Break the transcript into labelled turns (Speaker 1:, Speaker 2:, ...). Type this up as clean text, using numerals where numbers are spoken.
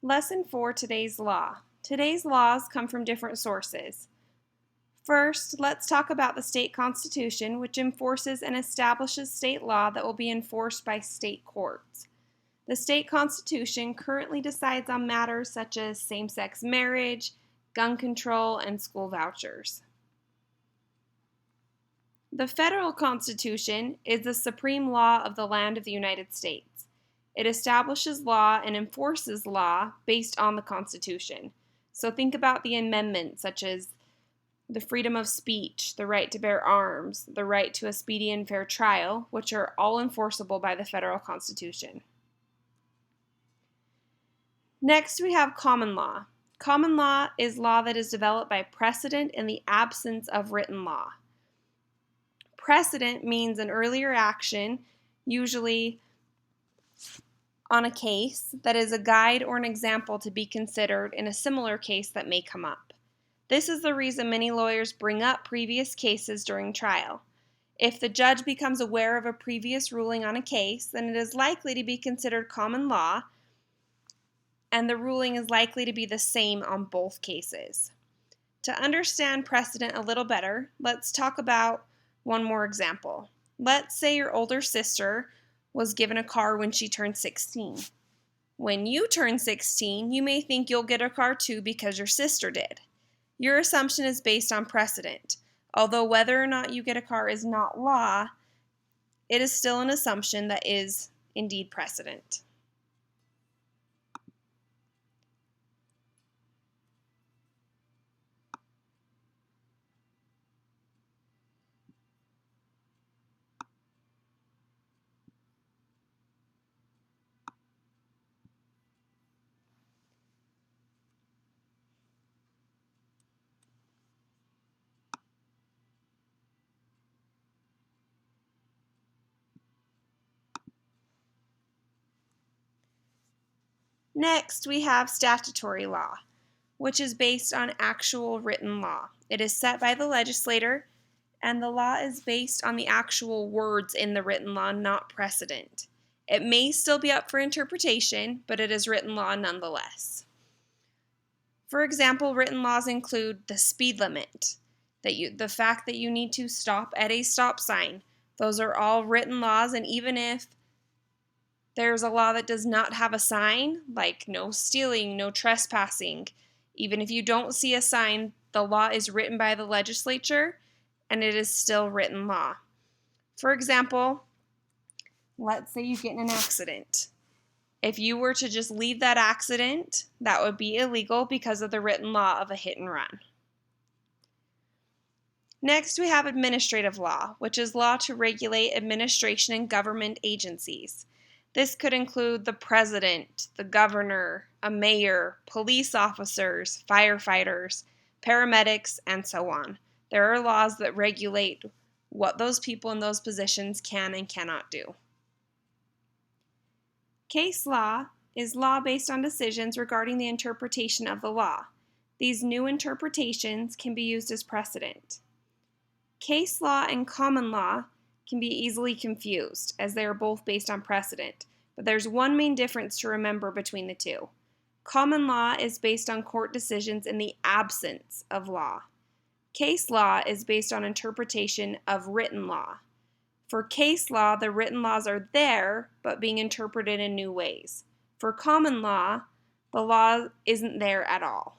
Speaker 1: Lesson 4, Today's Law. Today's laws come from different sources. First, let's talk about the state constitution, which enforces and establishes state law that will be enforced by state courts. The state constitution currently decides on matters such as same-sex marriage, gun control, and school vouchers. The federal constitution is the supreme law of the land of the United States. It establishes law and enforces law based on the Constitution. So think about the amendments such as the freedom of speech, the right to bear arms, the right to a speedy and fair trial, which are all enforceable by the federal Constitution. Next, we have common law. Common law is law that is developed by precedent in the absence of written law. Precedent means an earlier action, usually on a case, that is a guide or an example to be considered in a similar case that may come up. This is the reason many lawyers bring up previous cases during trial. If the judge becomes aware of a previous ruling on a case, then it is likely to be considered common law, and the ruling is likely to be the same on both cases. To understand precedent a little better, let's talk about one more example. Let's say your older sister was given a car when she turned 16. When you turn 16, you may think you'll get a car too because your sister did. Your assumption is based on precedent. Although whether or not you get a car is not law, it is still an assumption that is indeed precedent. Next, we have statutory law, which is based on actual written law. It is set by the legislator, and the law is based on the actual words in the written law, not precedent. It may still be up for interpretation, but it is written law nonetheless. For example, written laws include the speed limit, the fact that you need to stop at a stop sign. Those are all written laws, and even if there's a law that does not have a sign, like no stealing, no trespassing, even if you don't see a sign, the law is written by the legislature, and it is still written law. For example, let's say you get in an accident. If you were to just leave that accident, that would be illegal because of the written law of a hit and run. Next, we have administrative law, which is law to regulate administration and government agencies. This could include the president, the governor, a mayor, police officers, firefighters, paramedics, and so on. There are laws that regulate what those people in those positions can and cannot do. Case law is law based on decisions regarding the interpretation of the law. These new interpretations can be used as precedent. Case law and common law can be easily confused, as they are both based on precedent, but there's one main difference to remember between the two. Common law is based on court decisions in the absence of law. Case law is based on interpretation of written law. For case law, the written laws are there, but being interpreted in new ways. For common law, the law isn't there at all.